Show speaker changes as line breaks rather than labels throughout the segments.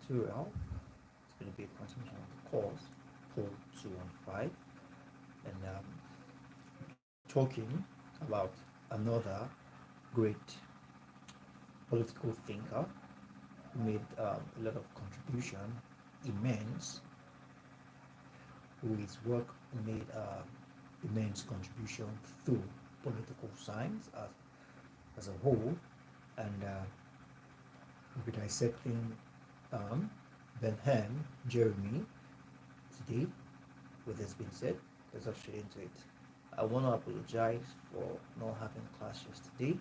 tutorial. It's going to be a continuation of the course POL215, and talking about another great political thinker who made a lot of contribution, immense, who his work made immense contribution through political science as a whole, and we'll be dissecting Benthem, Jeremy, today. With this being said, let's get straight into it. I want to apologize for not having class yesterday.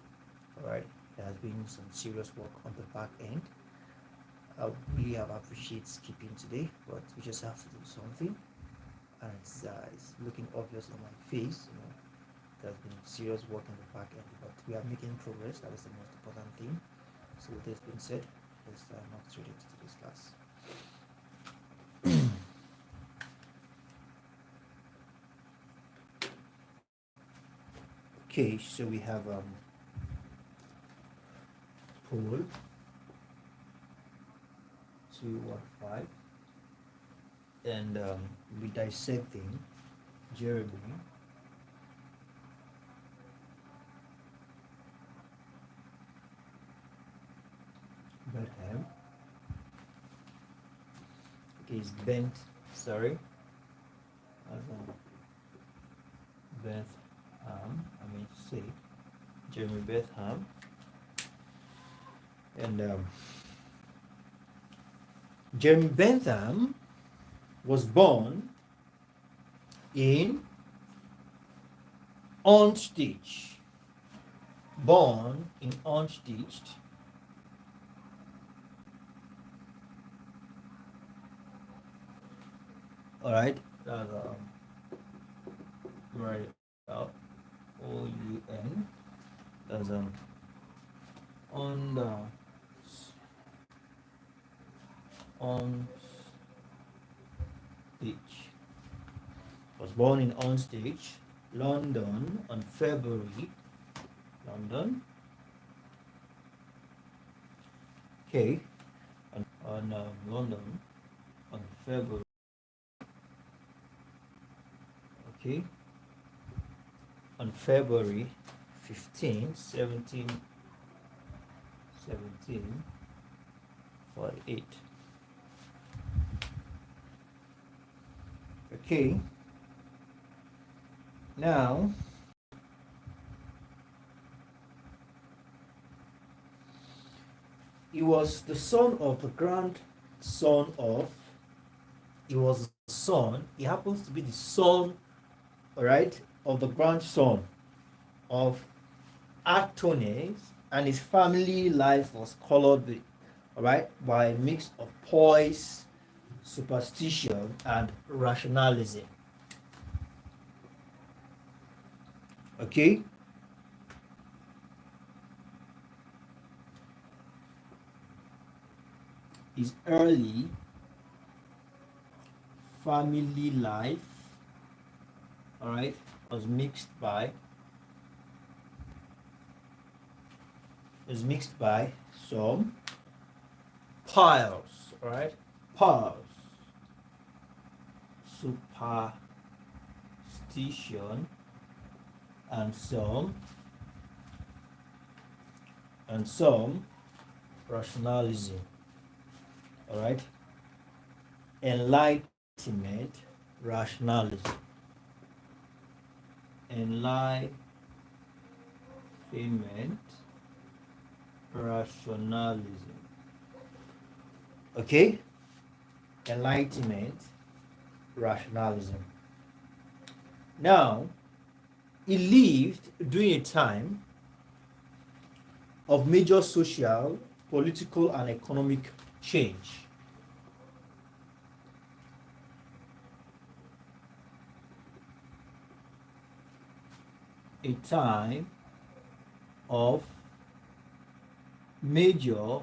Alright, there has been some serious work on the back end. I really have appreciated skipping today, but we just have to do something, and it's looking obvious on my face. There's been serious work in the back end, but we are making progress. That is the most important thing. So with this being said, let's not straight into today's class. Okay, so we have POL215, and we're dissecting Jeremy, Benthem. Okay, it's sorry, Benthem, I mean to say Jeremy Benthem, and Jeremy Benthem was born in Unstitched. All right, that's right out. OUN. That's on stage. Was born in Onstage, London on February. Okay, on London on February. Okay, on February 15, 1748. Okay, now he was the son of the grandson of, he happens to be the son, all right, of the grandson of Athones, and his family life was colored by a mix of poise, superstition, and rationalism. Okay, his early family life, all right, was mixed by some piles, right? Piles, superstition, and some rationalism. All right, enlightenment, rationalism, rationalism. Okay, enlightenment, rationalism. Now, he lived during a time of major social, political, and economic change. A time of major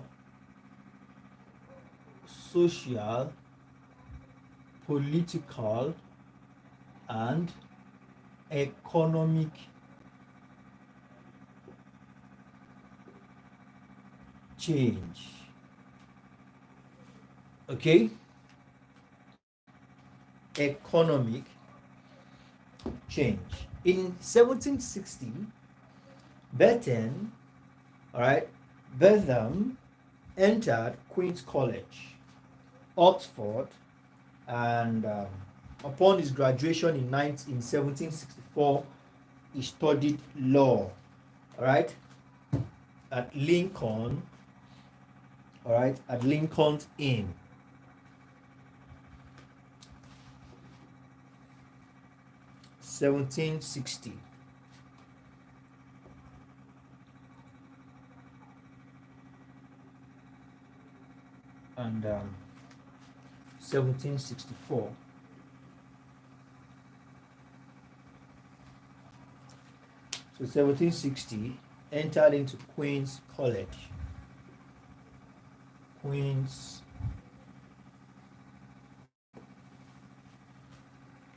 social, political, and economic change. Okay, economic change. In 1760, Benthem, all right, Benthem entered Queen's College, Oxford, and upon his graduation in 1764, he studied law, all right, at Lincoln, all right, at Lincoln's Inn. (1760). And 1764. So 1760 entered into Queen's College. Queen's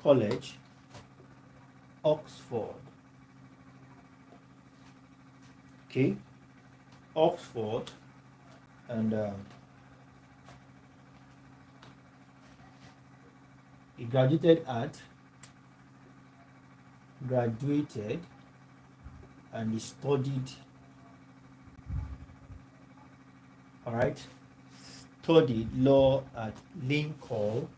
College, Oxford. Okay, Oxford, and he graduated and he studied, all right, studied law at Lincoln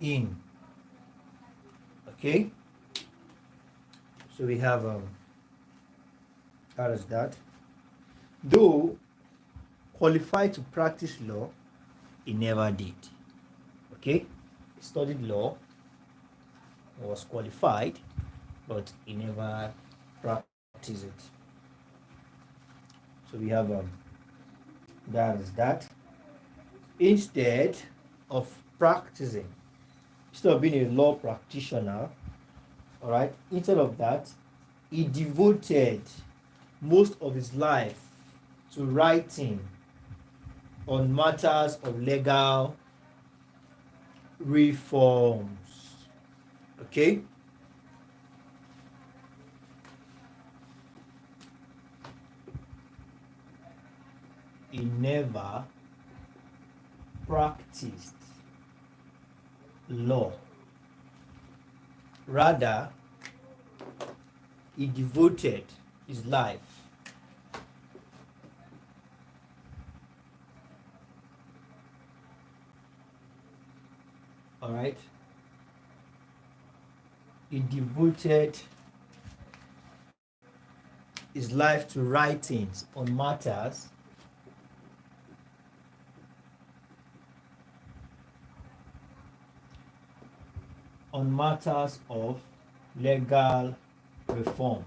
Inn. Okay, so we have that is that. Though qualified to practice law, he never did. Okay, he studied law, was qualified, but he never practiced it. So we have that is that. Instead of practicing, instead of being a law practitioner, all right, instead of that, he devoted most of his life to writing on matters of legal reforms. Okay, he never practiced law. Rather, he devoted his life all right, he devoted his life to writings on matters of legal reform,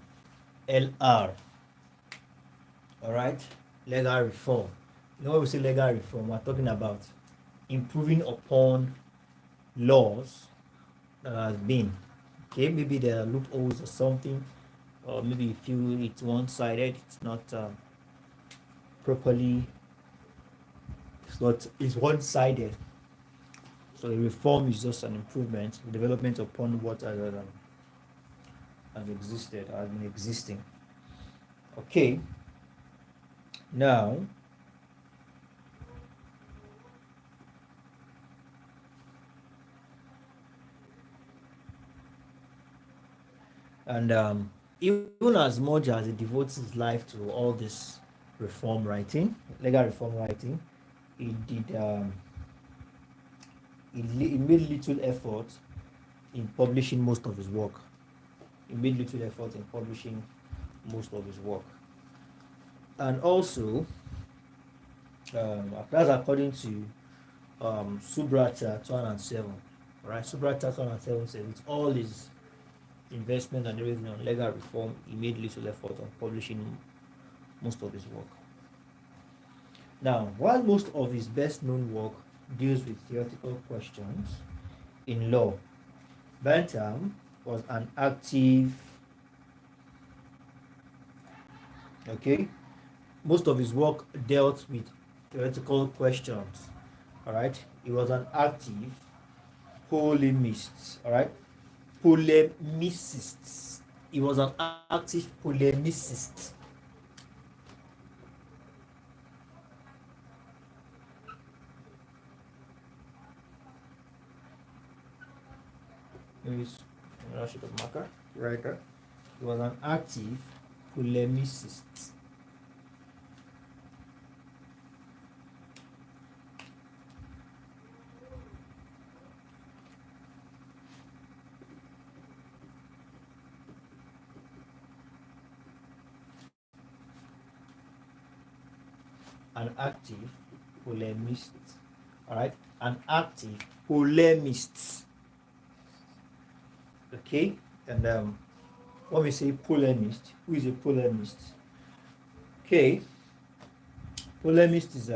LR. All right, legal reform. You know, when we say legal reform, we're talking about improving upon laws that has been. Okay, maybe there are loopholes or something, or maybe you feel it's one-sided, it's not properly, it's one-sided. So a reform is just an improvement, development upon what has existed, has been existing. Okay, now and even as much as he devotes his life to all this reform writing, legal reform writing, he did he made little effort in publishing most of his work. And also, that's according to Subrata 2007. Right, Subrata 2007 says with all his investment and everything on legal reform, he made little effort on publishing most of his work. Now, while most of his best-known work deals with theoretical questions in law, Benthem was an active, okay, most of his work dealt with theoretical questions, all right. He was an active polemist, all right, polemicist, He was an active polemicist. Use entrepreneurship of marker, writer. He was an active polemicist. An active polemist. All right, an active polemist. Okay, and when we say polemist, who is a polemist? Okay, polemist is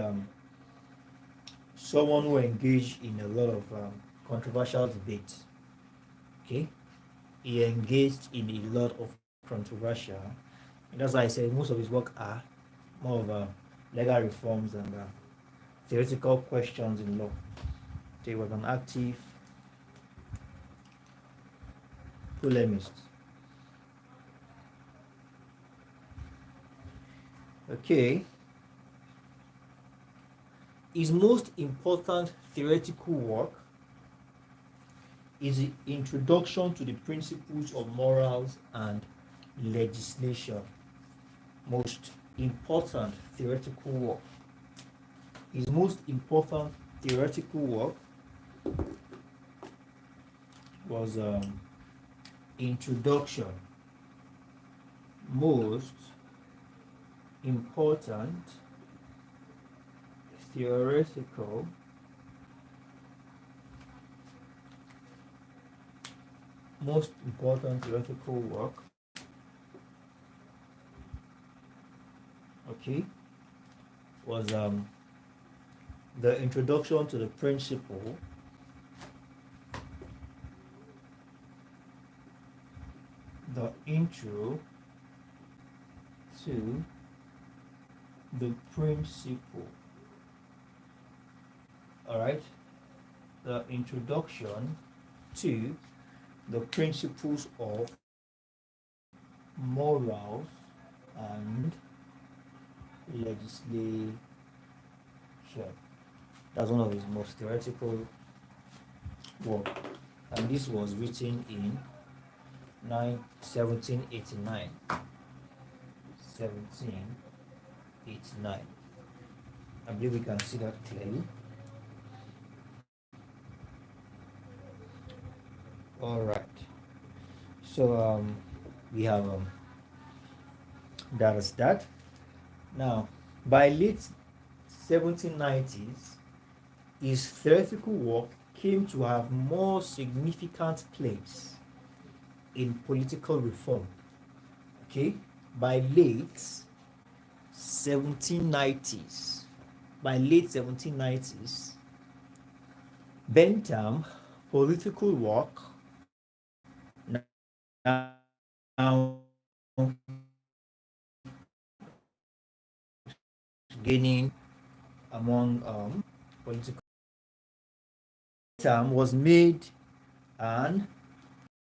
someone who engaged in a lot of controversial debates. Okay, he engaged in a lot of controversial. And that's why I say most of his work are more of legal reforms and theoretical questions in law. So he was an active polemist. Okay. His most important theoretical work is the Introduction to the Principles of Morals and Legislation. Most important theoretical work. His most important theoretical work was Introduction. Most important theoretical work, okay, was the Introduction to the Principle the intro to the principle. All right, the introduction to the principles of morals and legislation. That's one of his most theoretical work, and this was written in 1789. 1789. I believe we can see that clearly. All right. So we have that is that. Now, by late 1790s, his theoretical work came to have more significant place in political reform. Okay, by late 1790s, Benthem political work now gaining among political. Benthem was made an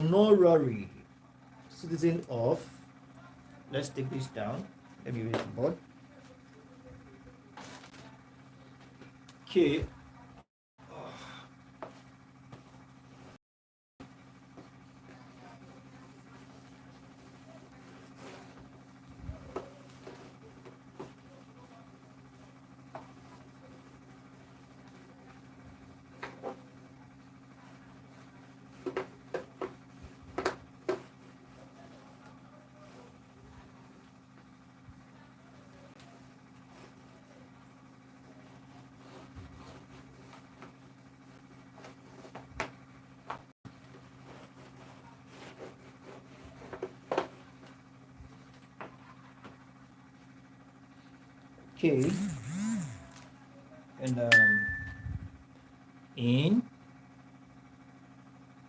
honorary citizen of, let's take this down, let me read the board. Okay. Okay, and in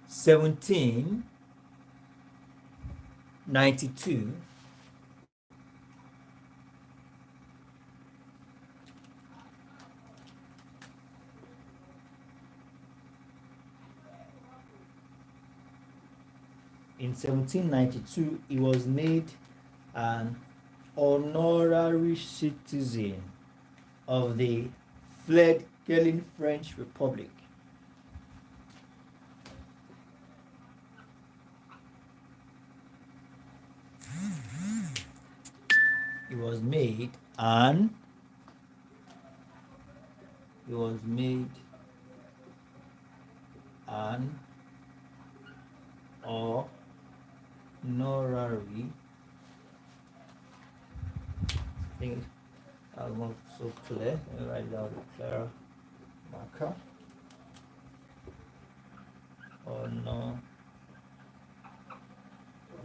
1792, in In 1792, he was made an honorary citizen of the fledgling French Republic. He was made an honorary I think I'll not so clear. Let me write down the clearer marker.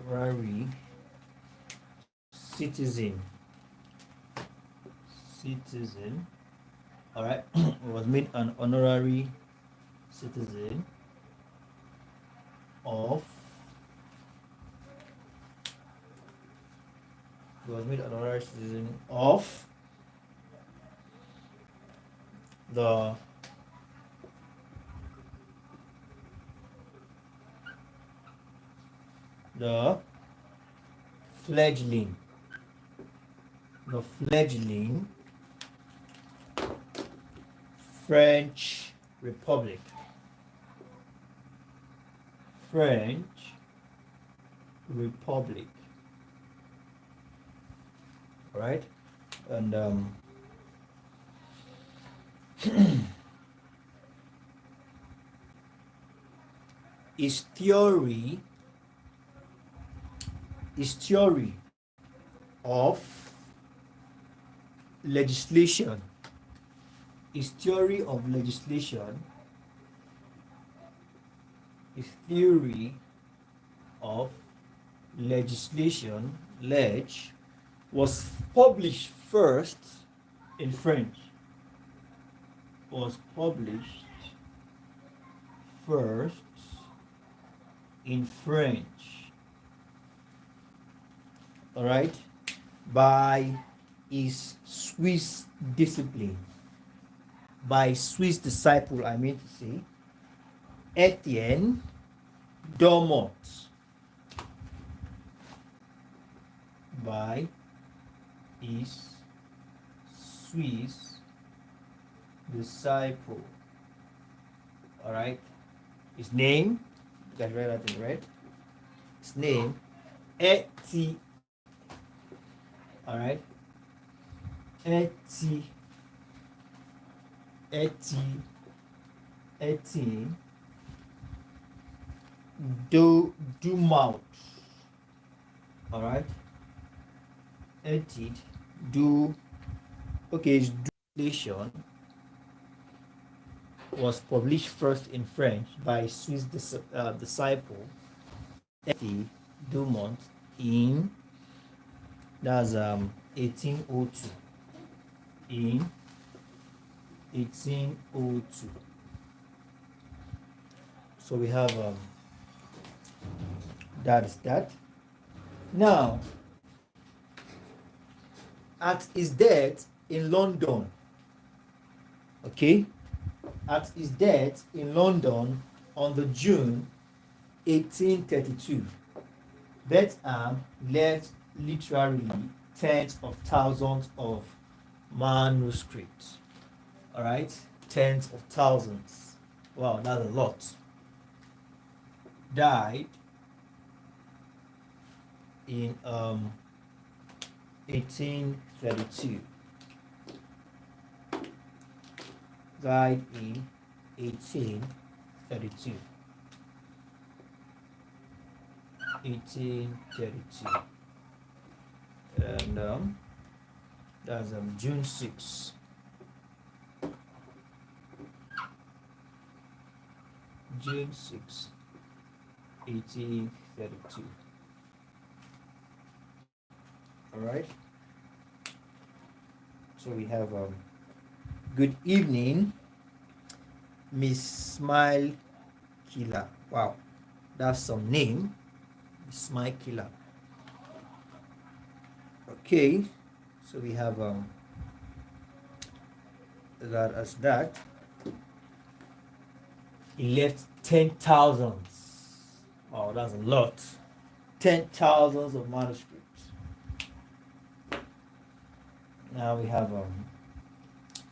Honorary citizen. All right. Was made an honorary citizen of. He was made an honorary citizen of the fledgling French Republic. All right, and his theory of legislation. His theory of legislation was published first in French. All right, by his Swiss disciple, by Swiss disciple, I mean to say, Etienne Dormont. By his Swiss disciple. All right, his name, you guys read that thing, right? His name, Etienne. All right, Etienne Dumont. All right, Etienne his translation was published first in French by Swiss disciple Etienne Dumont in 1802. In 1802. So we have that is that. Now, at his death in London, at his death in London on the June 1832, Benthem left literally tens of thousands of manuscripts. All right, tens of thousands. Wow, that's a lot. Died in 1832. Died in 1832. 1832. And that's June 6. June 6, 1832. All right. So we have good evening, Miss Smile Killer. Wow, that's some name, Smile Killer. Okay, so we have that as that. He left 10,000. Wow, that's a lot. 10,000s of manuscripts. Now we have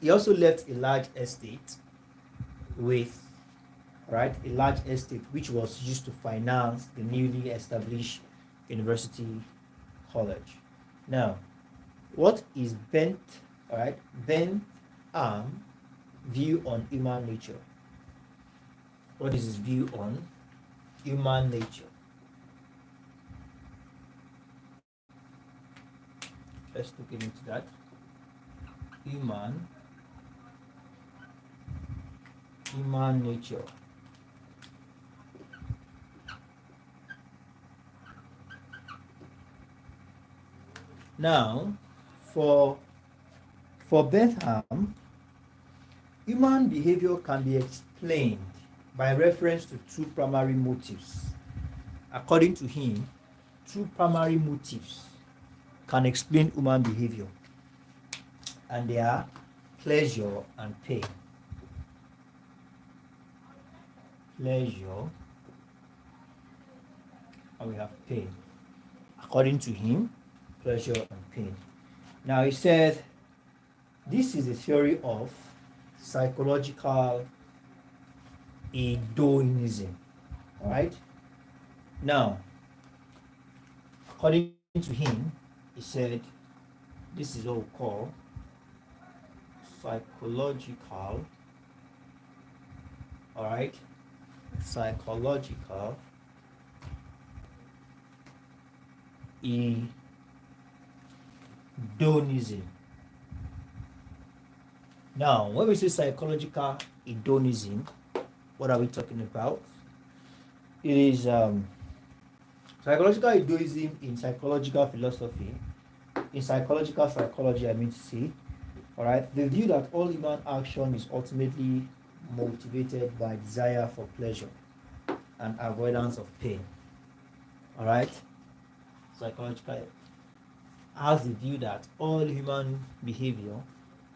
he also left a large estate with a large estate which was used to finance the newly established university college. Now, what is Bentham view on human nature? What is his view on human nature? Let's look into that. Human nature. Now, for Benthem, human behavior can be explained by reference to two primary motives. According to him, two primary motives can explain human behavior, and they are pleasure and pain. Pleasure, and we have pain. According to him, pleasure and pain. Now he said, this is a theory of psychological hedonism. All right. Now, according to him, he said, this is what we call psychological. All right. Psychological hedonism. Now, when we say psychological hedonism, what are we talking about? It is psychological hedonism in psychological philosophy, in psychological psychology, I mean to say, all right, the view that all human action is ultimately motivated by desire for pleasure and avoidance of pain. All right, psychological has the view that all human behavior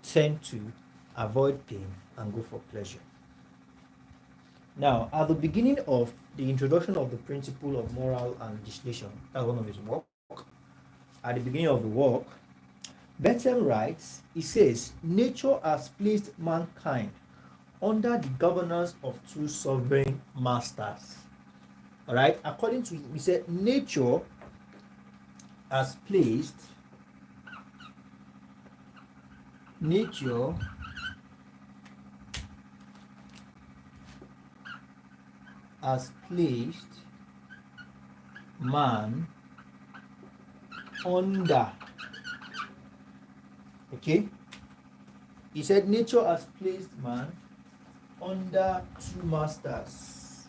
tend to avoid pain and go for pleasure. Now, at the beginning of the introduction of the principle of moral and legislation, that's one of his work. At the beginning of the work, Benthem writes, he says, nature has placed mankind under the governance of two sovereign masters. All right, according to him, he said, nature has placed man under. Okay, he said nature has placed man under two masters.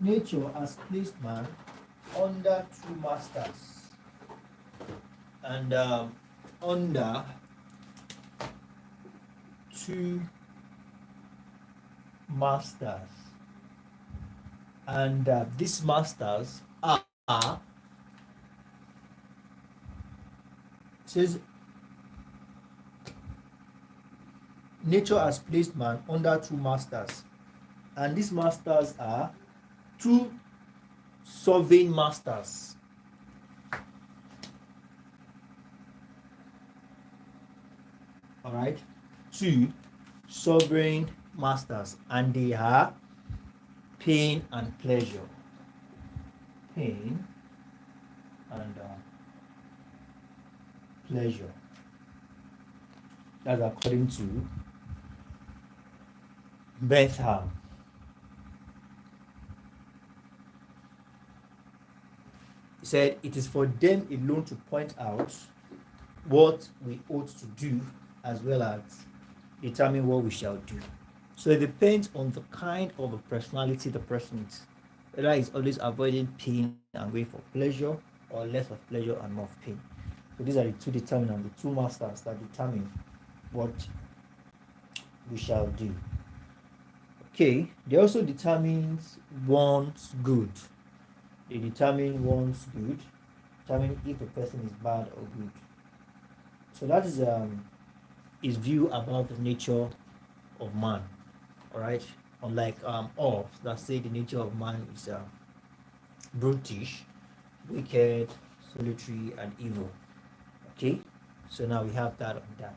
Nature has placed man under two masters, and under two masters, and these masters are says nature has placed man under two masters, and these masters are two sovereign masters. All right, two sovereign masters, and they are pain and pleasure. Pain and pleasure. That's according to Benthem. He said it is for them alone to point out what we ought to do, as well as determine what we shall do. So it depends on the kind of a personality the person is, whether he's always avoiding pain and going for pleasure, or less of pleasure and more of pain. So these are the two determinants, the two masters that determine what we shall do. Okay, they also determines one's good. They determine one's good, determine if a person is bad or good. So that is his view about the nature of man. All right, unlike others that say the nature of man brutish, wicked, solitary, and evil. Okay, so now we have that on that.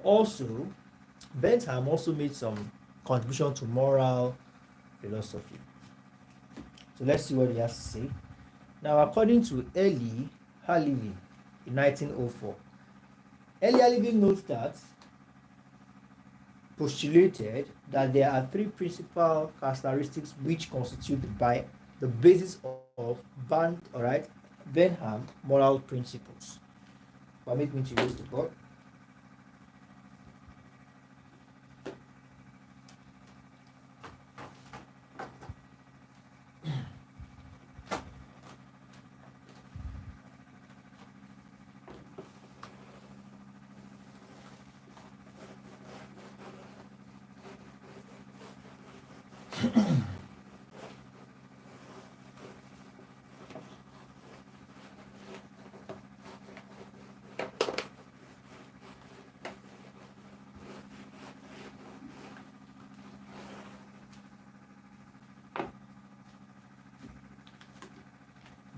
Also, Bentham also made some contribution to moral philosophy. So let's see what he has to say. Now, according to Eli Halevi in 1904, Eli Halevi notes that postulated that there are three principal characteristics which constitute the basis of Bentham moral principles. Permit me to use the board.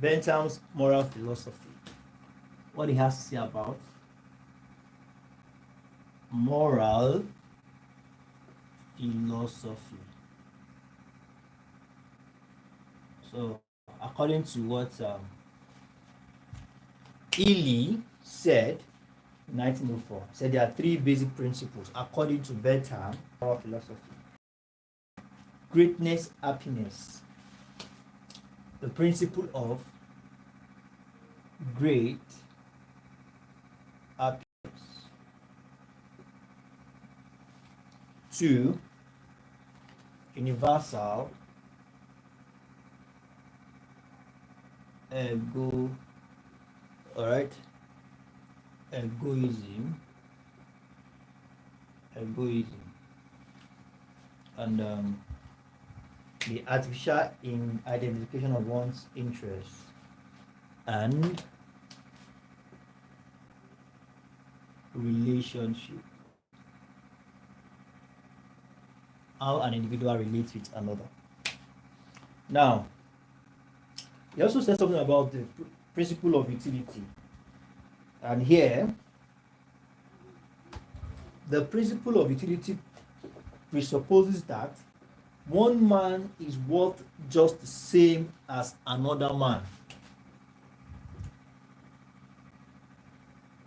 Bentham's moral philosophy. What he has to say about moral philosophy. So, according to what Ely said in 1904, said there are three basic principles according to Bentham moral philosophy: greatness, happiness, the principle of great happiness. 2, universal ego, egoism, and the artificial in identification of one's interests, and relationship, how an individual relates with another. Now, he also said something about the principle of utility, and here the principle of utility presupposes that one man is worth just the same as another man.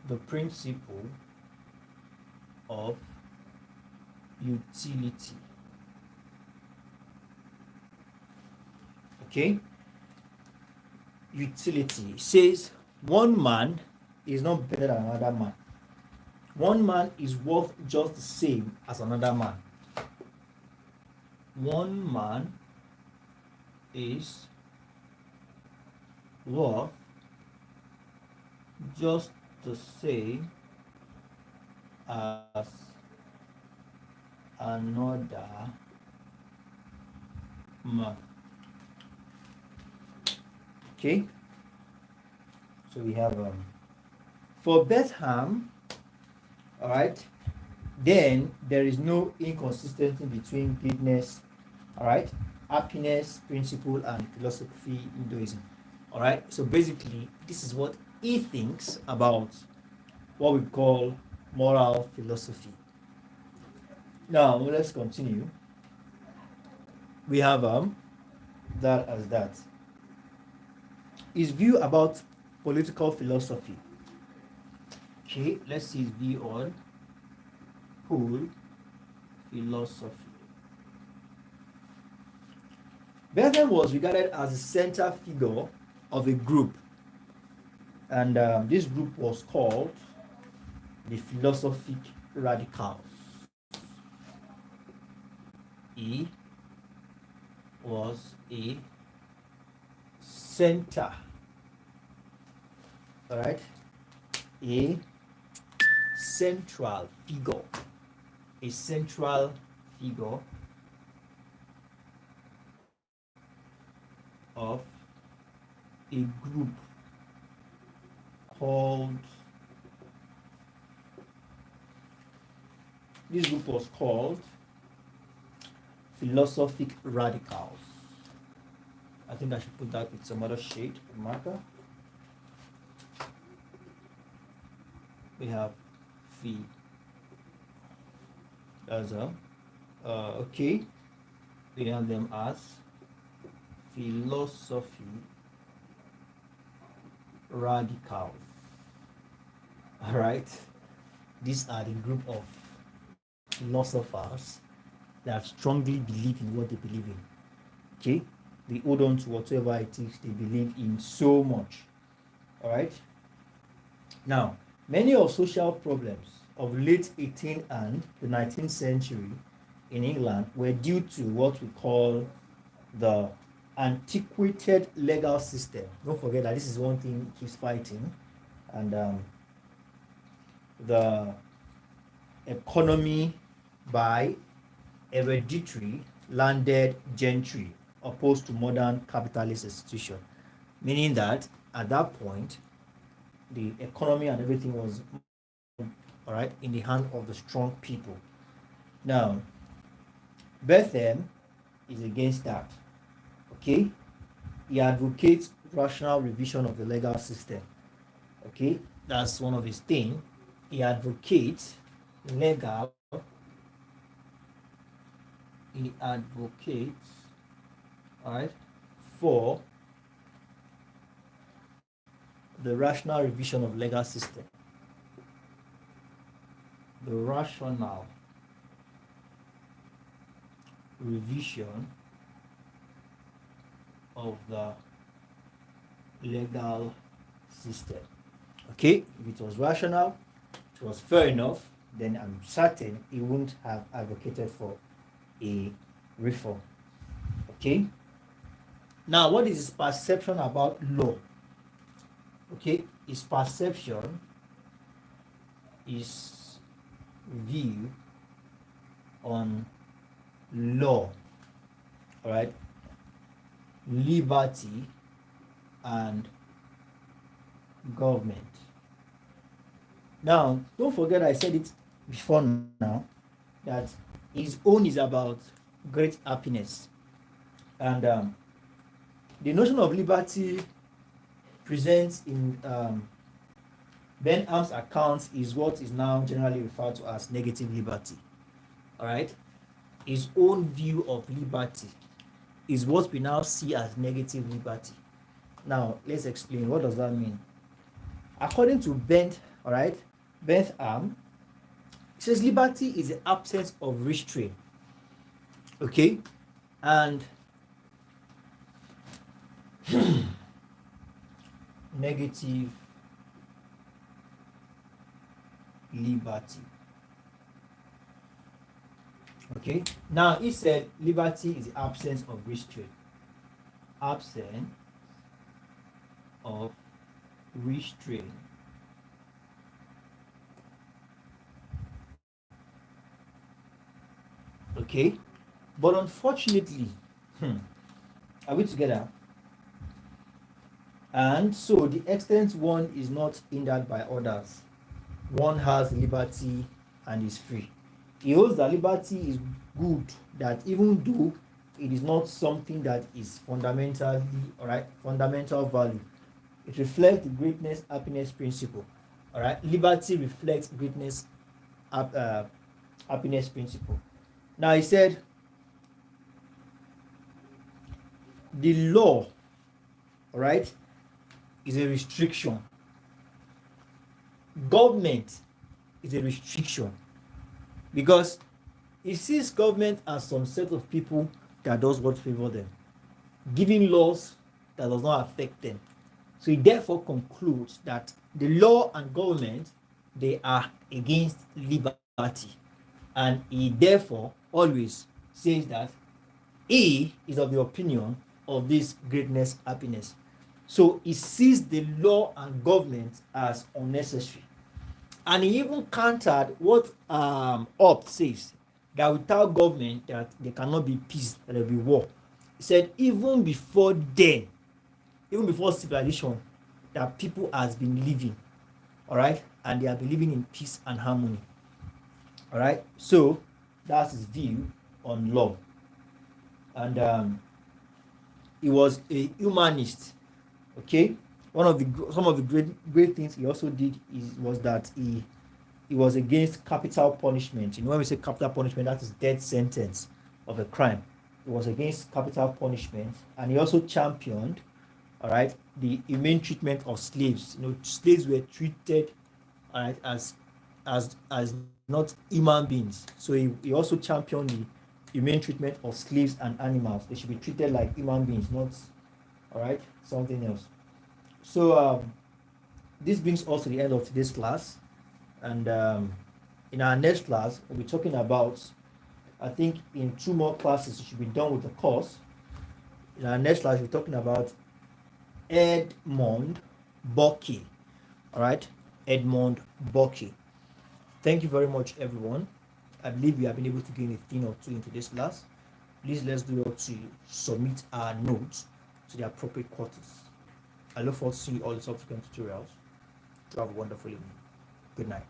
The principle of utility. Okay? Utility says one man is not better than another man. One man is worth just the same as another man. One man is worth just the same as another man. Okay, so we have for Bentham, all right, then there is no inconsistency between goodness, all right, happiness principle and philosophy Hinduism. All right, so basically this is what he thinks about what we call moral philosophy. Now let's continue. We have that as that. His view about political philosophy. Okay, let's see his view on political philosophy. Benthem was regarded as the center figure of a group, and this group was called the Philosophic Radicals. He was a center, all right, a central figure of a group called, this group was called Philosophic Radicals. I think I should put that with some other shade of marker. We have phi. That's all. Okay. We have them as philosophy radicals. All right. These are the group of philosophers that strongly believe in what they believe in. Okay, they hold on to whatever it is they believe in so much. All right. Now, many of social problems of late 18th and the 19th century in England were due to what we call the antiquated legal system. Don't forget that this is one thing he's fighting, and the economy by hereditary landed gentry opposed to modern capitalist institution, meaning that at that point the economy and everything was all right in the hand of the strong people. Now, Benthem is against that. Okay, he advocates rational revision of the legal system. Okay, that's one of his things. He advocates legal. He advocates, all right, for the rational revision of legal system. The rational revision of the legal system. Okay, if it was rational, it was fair enough, then I'm certain he wouldn't have advocated for a reform. Okay, now what is his perception about law? Okay, his perception, his view on law, all right, liberty and government. Now, don't forget I said it before now that his own is about great happiness, and the notion of liberty present in Bentham's accounts is what is now generally referred to as negative liberty. All right, his own view of liberty is what we now see as negative liberty. Now, let's explain what does that mean. According to Bentham, it says liberty is the absence of restraint. Okay, and negative liberty. Okay, now he said liberty is the absence of restraint. Absence of restraint. Okay, but unfortunately, are we together? And so the extent one is not hindered by others. One has liberty and is free. He holds that liberty is good, that even though it is not something that is fundamentally, all right, fundamental value, it reflects the greatness happiness principle. All right, liberty reflects greatness happiness principle. Now he said the law, all right, is a restriction. Government is a restriction, because he sees government as some set of people that does what favor them, giving laws that does not affect them. So he therefore concludes that the law and government, they are against liberty, and he therefore always says that he is of the opinion of this greatness happiness. So he sees the law and government as unnecessary. And he even countered what Opt says, that without government that there cannot be peace, that there will be war. He said even before then, even before civilization, that people has been living, all right, and they have been living in peace and harmony. All right, so that's his view on law. And he was a humanist. Okay, some of the great things he also did was that he was against capital punishment. When we say capital punishment, that is death sentence of a crime. He was against capital punishment, and he also championed, all right, the humane treatment of slaves. Slaves were treated, all right, as not human beings. So he also championed the humane treatment of slaves and animals. They should be treated like human beings, not, all right, something else. So this brings us to the end of today's class, and in our next class we'll be talking about, I think in 2 more classes we should be done with the course. In our next class we're talking about Edmund Burke. All right, Edmund Burke. Thank you very much, everyone. I believe we have been able to gain a thing or two into this class. Please, let's do it to submit our notes to the appropriate quarters. I look forward to seeing all the subsequent tutorials. To have a wonderful evening. Good night.